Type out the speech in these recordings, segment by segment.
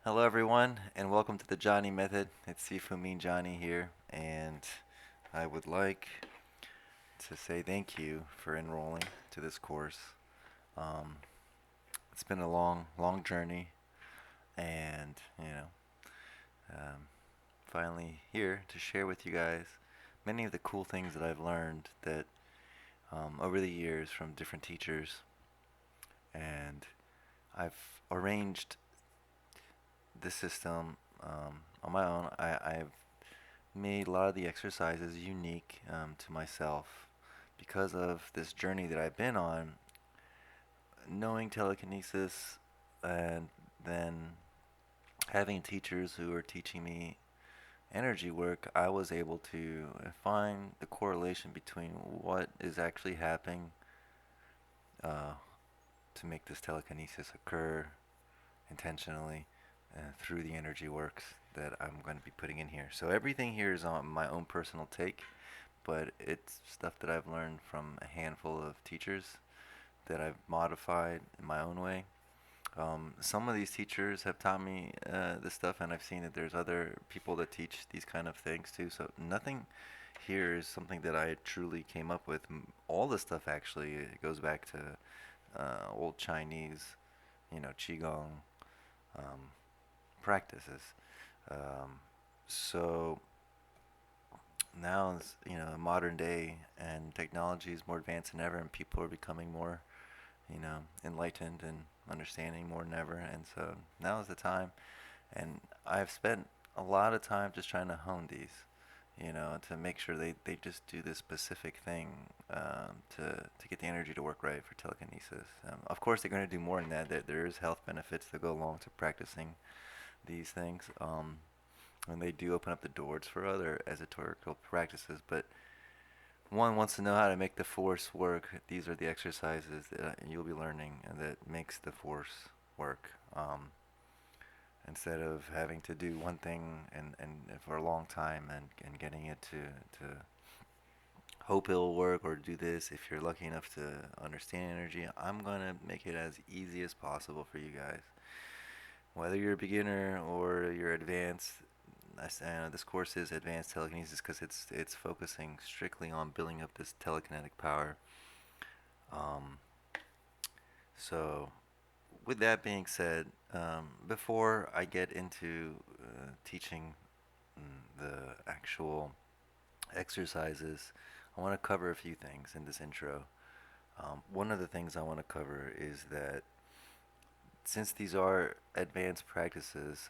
Hello, everyone, and welcome to the Jani Method. It's Sifu Johnny here, and I would like to say thank you for enrolling to this course. Um, it's been a long, long journey, and um, finally here to share with you guys many of the cool things that I've learned that over the years from different teachers, and I've arranged this system on my own. I've made a lot of the exercises unique to myself because of this journey that I've been on, knowing telekinesis and then having teachers who are teaching me energy work. I was able to find the correlation between what is actually happening uh, to make this telekinesis occur intentionally through the energy works that I'm going to be putting in here. So everything here is on my own personal take, but it's stuff that I've learned from a handful of teachers that I've modified in my own way. Some of these teachers have taught me this stuff, and I've seen that there's other people that teach these kind of things too. So nothing here is something that I truly came up with. All the stuff actually it goes back to old Chinese, qigong um, practices. Um, so now it's modern day and technology is more advanced than ever, and people are becoming more enlightened and understanding more than ever. And so now is the time, and I've spent a lot of time just trying to hone these, to make sure they just do this specific thing to get the energy to work right for telekinesis. Of course, they're going to do more than that. There is health benefits that go along to practicing these things. And they do open up the doors for other esoterical practices, but one wants to know how to make the force work. These are the exercises that you'll be learning and that makes the force work. Instead of having to do one thing and for a long time and getting it to hope it'll work or do this. If you're lucky enough to understand energy, I'm going to make it as easy as possible for you guys. Whether you're a beginner or you're advanced, I know this course is advanced telekinesis because it's focusing strictly on building up this telekinetic power. Um, so, with that being said, before I get into teaching the actual exercises, I want to cover a few things in this intro. One of the things I want to cover is that since these are advanced practices,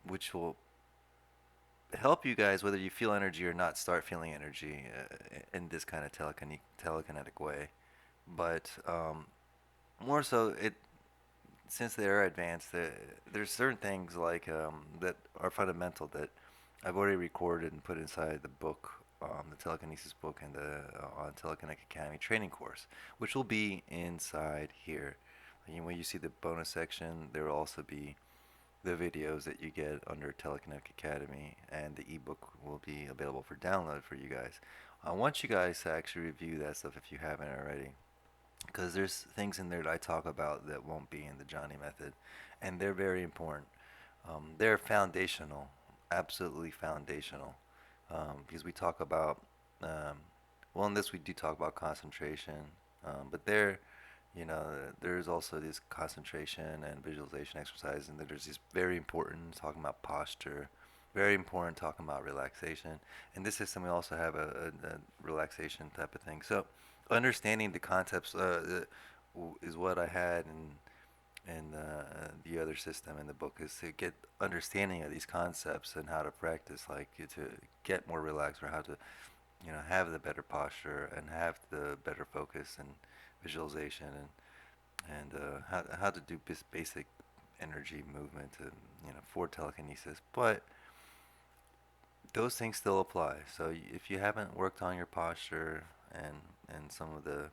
which will help you guys, whether you feel energy or not, start feeling energy in this kind of telekinetic way. But more so, it since they are advanced, there's certain things like that are fundamental that I've already recorded and put inside the book, the Telekinesis book, and the Telekinetic Academy training course, which will be inside here. When you see the bonus section, there will also be the videos that you get under Telekinetic Academy, and the ebook will be available for download for you guys. I want you guys to actually review that stuff if you haven't already, because there's things in there that I talk about that won't be in the Johnny Method, and they're very important. They're foundational, absolutely foundational, because we talk about, um, well, in this we do talk about concentration, but there's also this concentration and visualization exercise, and there's these very important talking about posture, very important talking about relaxation. In this system, we also have a relaxation type of thing. So, understanding the concepts is what I had in the other system in the book, is to get understanding of these concepts and how to practice, like to get more relaxed, or how to have the better posture and have the better focus and visualization, and how to do basic energy movement to, for telekinesis. But those things still apply. So if you haven't worked on your posture and some of the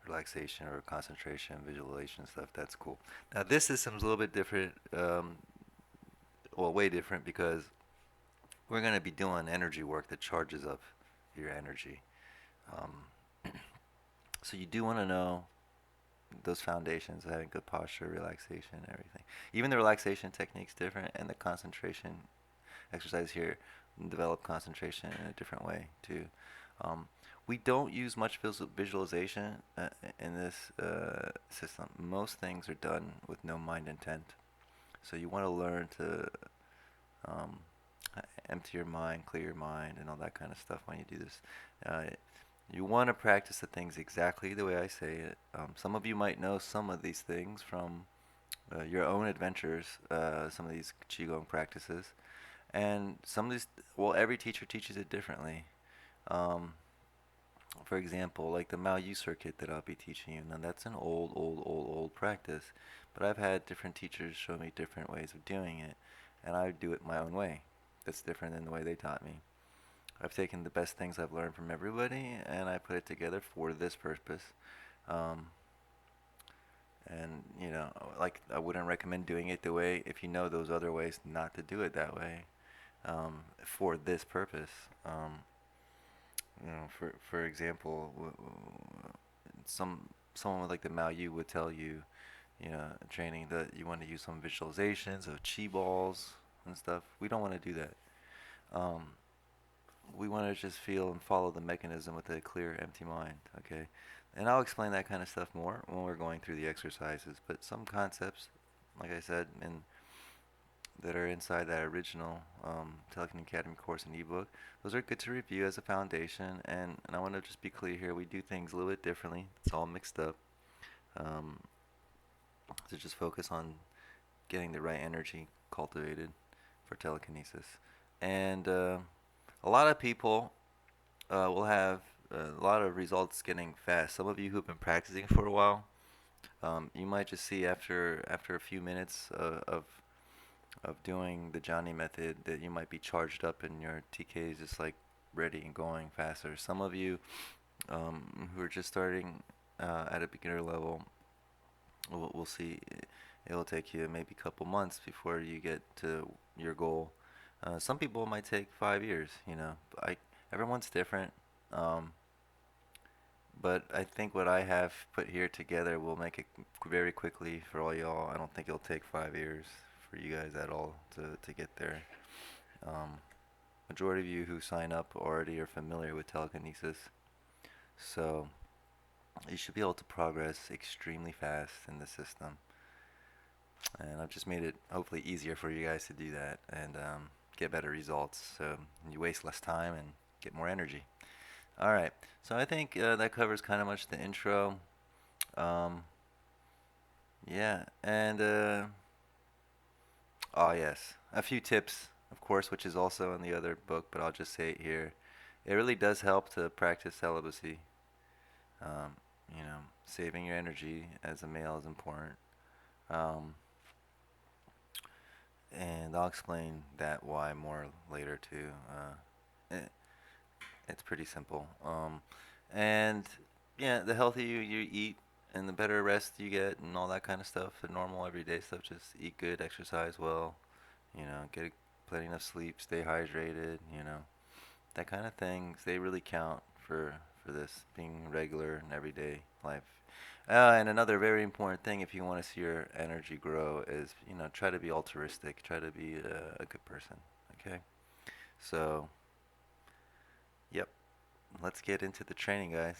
relaxation or concentration, visualization stuff, that's cool. Now this system's a little bit different, well, way different, because we're going to be doing energy work that charges up your energy. Um, so you do want to know those foundations, having good posture, relaxation, everything. Even the relaxation technique's different, and the concentration exercise here develop concentration in a different way too. Um, we don't use much visualization in this system. Most things are done with no mind intent. So you want to learn to um, empty your mind, clear your mind, and all that kind of stuff when you do this. Uh, you want to practice the things exactly the way I say it. Some of you might know some of these things from your own adventures, some of these Qigong practices. And some of these, well, every teacher teaches it differently. Um, for example, like the Mao Yu circuit that I'll be teaching you. Now that's an old practice, but I've had different teachers show me different ways of doing it, and I do it my own way. That's different than the way they taught me. I've taken the best things I've learned from everybody, and I put it together for this purpose. Um, and like I wouldn't recommend doing it the way if you know those other ways not to do it that way for this purpose. For example, someone with like the Mao Yu would tell you, training that you want to use some visualizations of chi balls and stuff. We don't want to do that. Um, we want to just feel and follow the mechanism with a clear, empty mind. Okay, and I'll explain that kind of stuff more when we're going through the exercises. But some concepts, like I said, that are inside that original Telekinetic Academy course and ebook. Those are good to review as a foundation, and I want to just be clear here, we do things a little bit differently. It's all mixed up. Um, to just focus on getting the right energy cultivated for telekinesis. And a lot of people will have a lot of results getting fast. Some of you who've been practicing for a while, you might just see after a few minutes of doing the Jani method that you might be charged up and your TK is just like ready and going faster. Some of you who are just starting at a beginner level, we'll see it'll take you maybe a couple months before you get to your goal. Some people it might take 5 years, everyone's different. Um, but I think what I have put here together will make it very quickly for all y'all. I don't think it'll take 5 years for you guys at all to get there. Um, Majority of you who sign up already are familiar with telekinesis, so you should be able to progress extremely fast in the system. And I've just made it hopefully easier for you guys to do that and get better results, so you waste less time and get more energy. All right, so I think that covers kind of much the intro. Um, yeah, and oh yes, a few tips, of course, which is also in the other book, but I'll just say it here. It really does help to practice celibacy. Um, saving your energy as a male is important. Um, and I'll explain that why more later too. It, it's pretty simple. And yeah, the healthier you eat and the better rest you get and all that kind of stuff, the normal everyday stuff, just eat good, exercise well, get plenty enough sleep, stay hydrated, that kind of things, they really count for this being regular and everyday life. And another very important thing, if you want to see your energy grow, is try to be altruistic, try to be a good person. Okay, so yep, let's get into the training, guys.